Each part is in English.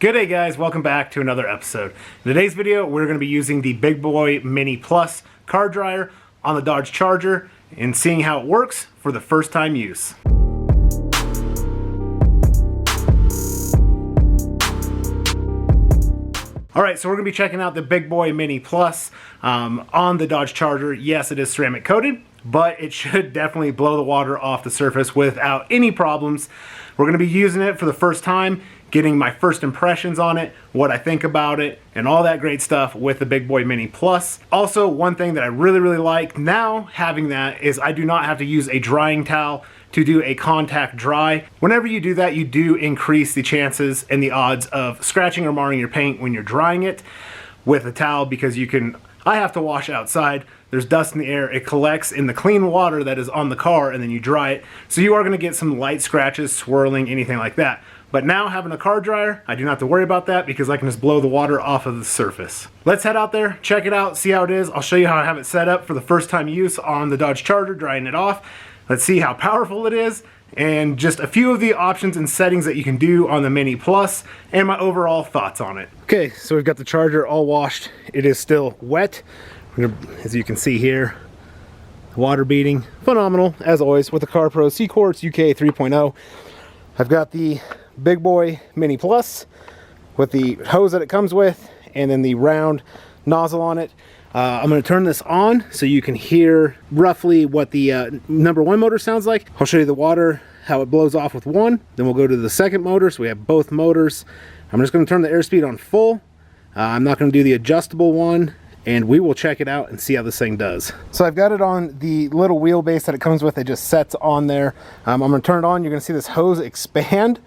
Good day guys, welcome back to another episode. In today's video, we're going to be using the Big Boi Mini Plus car dryer on the Dodge Charger and seeing how it works for the first time use. Alright, so we're going to be checking out the Big Boi Mini Plus on the Dodge Charger. Yes, it is ceramic coated, but it should definitely blow the water off the surface without any problems. We're going to be using it for the first time, getting my first impressions on it, what I think about it, and all that great stuff with the Big Boi Mini Plus. Also, one thing that I really like now having that is I do not have to use a drying towel to do a contact dry. Whenever you do that, you do increase the chances and the odds of scratching or marring your paint when you're drying it with a towel, because I have to wash outside. There's dust in the air. It collects in the clean water that is on the car, and then you dry it. So you are going to get some light scratches, swirling, anything like that. But now having a car dryer, I do not have to worry about that because I can just blow the water off of the surface. Let's head out there, check it out, see how it is. I'll show you how I have it set up for the first time use on the Dodge Charger, drying it off. Let's see how powerful it is, and just a few of the options and settings that you can do on the Mini Plus, and my overall thoughts on it. Okay, so we've got the Charger all washed. It is still wet. As you can see here, water beating, phenomenal, as always, with the CarPro C-Quartz UK 3.0. I've got the Big Boi Mini Plus with the hose that it comes with, and then the round nozzle on it. I'm going to turn this on so you can hear roughly what the number one motor sounds like. I'll show you the water, how it blows off with one. Then we'll go to the second motor, so we have both motors. I'm just going to turn the airspeed on full. I'm not going to do the adjustable one, and we will check it out and see how this thing does. So I've got it on the little wheelbase that it comes with. It just sets on there. I'm going to turn it on. You're going to see this hose expand,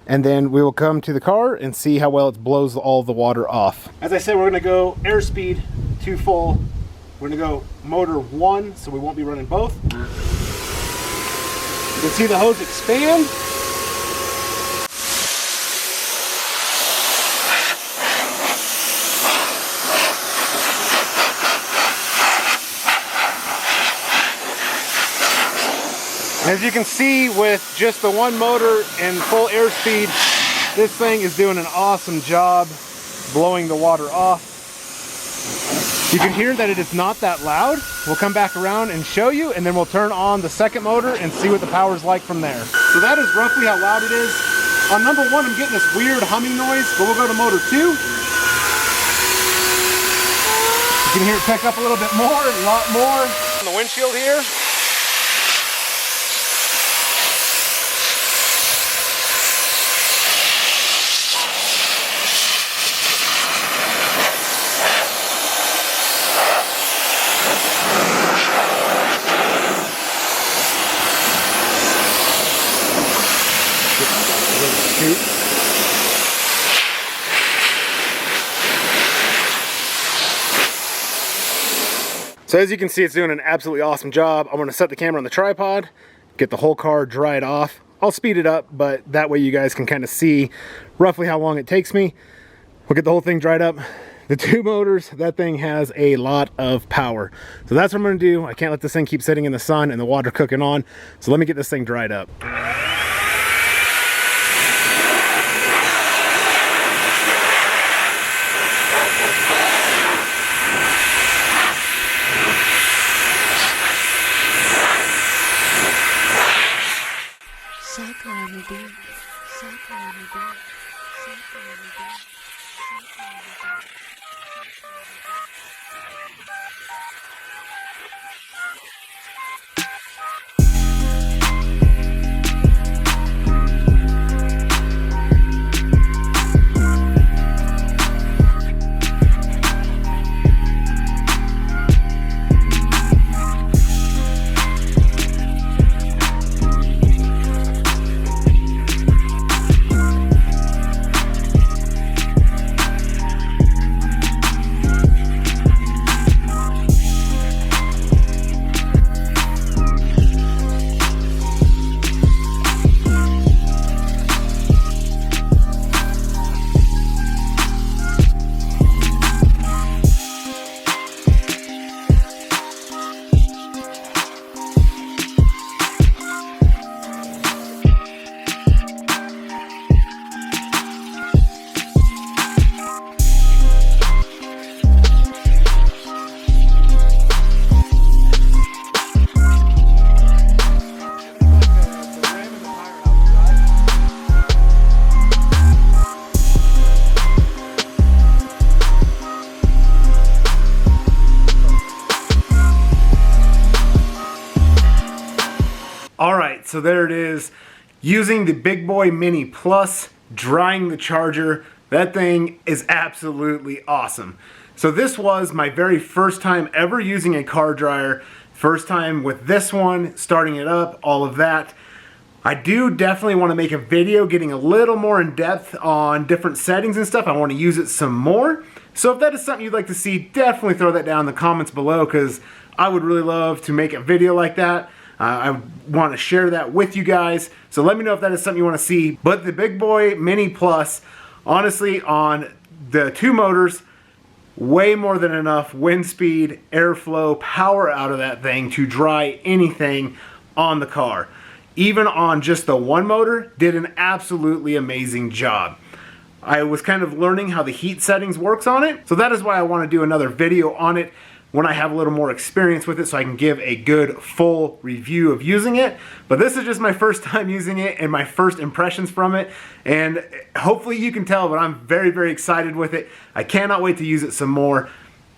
and then we will come to the car and see how well it blows all the water off. As I said, we're going to go airspeed to full. We're going to go motor 1, so we won't be running both. You can see the hose expand. As you can see, with just the one motor and full airspeed, this thing is doing an awesome job blowing the water off. You can hear that it is not that loud. We'll come back around and show you, and then we'll turn on the second motor and see what the power is like from there. So that is roughly how loud it is. On number 1, I'm getting this weird humming noise, but we'll go to motor 2. You can hear it pick up a little bit more, a lot more. On the windshield here. So as you can see, it's doing an absolutely awesome job. I'm going to set the camera on the tripod, get the whole car dried off. I'll speed it up, but that way you guys can kind of see roughly how long it takes me. We'll get the whole thing dried up. The 2 motors, that thing has a lot of power. So that's what I'm going to do. I can't let this thing keep sitting in the sun and the water cooking on. So let me get this thing dried up. so there it is. Using the Big Boi Mini Plus, drying the charger. That thing is absolutely awesome. So this was my very first time ever using a car dryer. First time with this one, starting it up, all of that. I do definitely want to make a video getting a little more in depth on different settings and stuff. I want to use it some more. So if that is something you'd like to see, definitely throw that down in the comments below, because I would really love to make a video like that. I want to share that with you guys. So let me know if that is something you want to see. But the Big Boi Mini Plus, honestly, on the two motors, way more than enough wind speed, airflow, power out of that thing to dry anything on the car. Even on just the one motor, did an absolutely amazing job. I was kind of learning how the heat settings works on it, so that is why I want to do another video on it when I have a little more experience with it, so I can give a good full review of using it. But this is just my first time using it and my first impressions from it, and hopefully you can tell, but I'm very, very excited with it. I cannot wait to use it some more.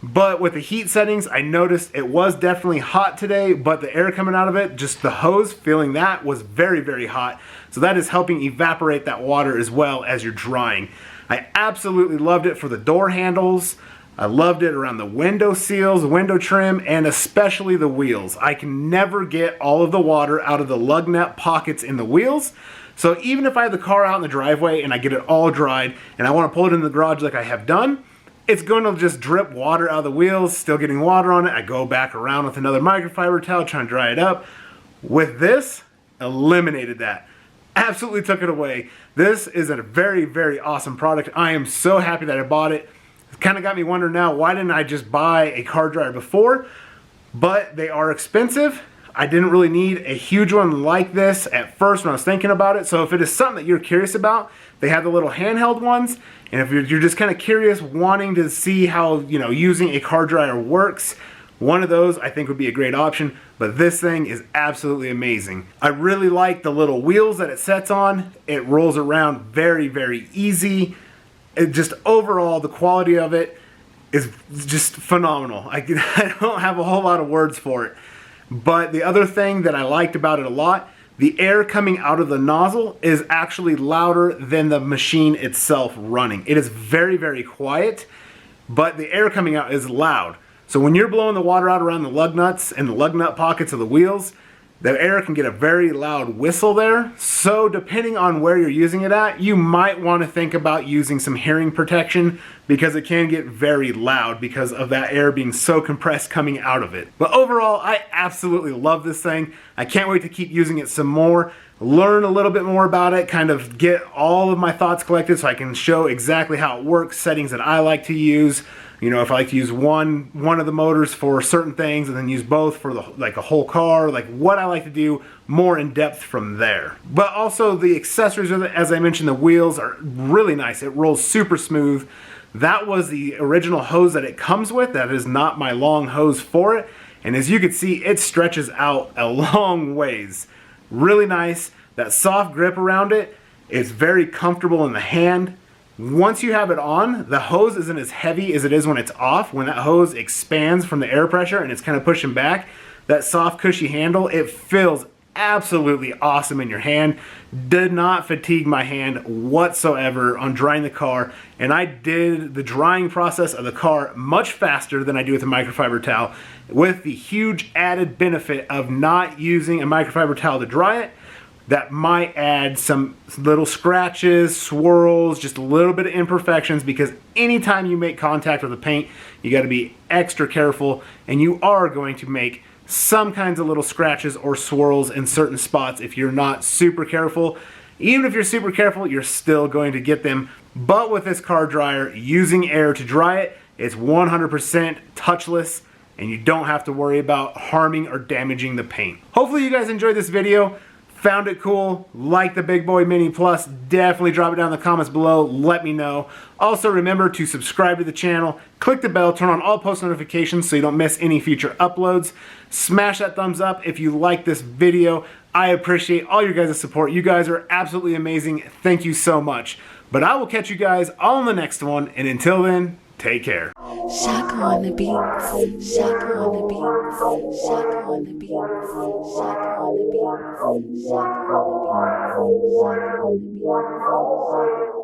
But with the heat settings, I noticed it was definitely hot today, but the air coming out of it, just the hose, feeling that was very, very hot. So that is helping evaporate that water as well as you're drying. I absolutely loved it for the door handles. I loved it around the window seals, window trim, and especially the wheels. I can never get all of the water out of the lug nut pockets in the wheels. So even if I have the car out in the driveway and I get it all dried and I want to pull it in the garage like I have done, it's going to just drip water out of the wheels, still getting water on it. I go back around with another microfiber towel trying to dry it up. With this, eliminated that. Absolutely took it away. This is a very, very awesome product. I am so happy that I bought it. It kind of got me wondering now, why didn't I just buy a car dryer before? But they are expensive. I didn't really need a huge one like this at first when I was thinking about it. So if it is something that you're curious about, they have the little handheld ones. And if you're just kind of curious, wanting to see how, using a car dryer works, one of those I think would be a great option. But this thing is absolutely amazing. I really like the little wheels that it sets on. It rolls around very, very easy. It just overall, the quality of it is just phenomenal. I don't have a whole lot of words for it. But the other thing that I liked about it a lot, the air coming out of the nozzle is actually louder than the machine itself running. It is very, very quiet, but the air coming out is loud. So when you're blowing the water out around the lug nuts and the lug nut pockets of the wheels, the air can get a very loud whistle there. So depending on where you're using it at, you might want to think about using some hearing protection, because it can get very loud because of that air being so compressed coming out of it. But overall, I absolutely love this thing. I can't wait to keep using it some more, learn a little bit more about it, kind of get all of my thoughts collected so I can show exactly how it works, settings that I like to use. If I like to use one of the motors for certain things and then use both for a whole car, like what I like to do more in depth from there. But also the accessories, as I mentioned, the wheels are really nice. It rolls super smooth. That was the original hose that it comes with. That is not my long hose for it. And as you can see, it stretches out a long ways. Really nice. That soft grip around it is very comfortable in the hand. Once you have it on, the hose isn't as heavy as it is when it's off. When that hose expands from the air pressure and it's kind of pushing back, that soft cushy handle, it feels absolutely awesome in your hand. Did not fatigue my hand whatsoever on drying the car, and I did the drying process of the car much faster than I do with a microfiber towel, with the huge added benefit of not using a microfiber towel to dry it. That might add some little scratches, swirls, just a little bit of imperfections, because anytime you make contact with the paint, you got to be extra careful, and you are going to make some kinds of little scratches or swirls in certain spots if you're not super careful. Even if you're super careful, you're still going to get them. But with this car dryer, using air to dry it, it's 100% touchless, and you don't have to worry about harming or damaging the paint. Hopefully you guys enjoyed this video. Found it cool, like the Big Boi Mini Plus, definitely drop it down in the comments below, let me know. Also remember to subscribe to the channel, click the bell, turn on all post notifications so you don't miss any future uploads. Smash that thumbs up if you like this video. I appreciate all your guys' support. You guys are absolutely amazing. Thank you so much. But I will catch you guys all in the next one, and until then, Take care. Shaka on the beats, Shaka on the beats, Shaka on the beats, Shaka on the beats, Shaka on the beats, Shaka on the beats, Shaka on the beats.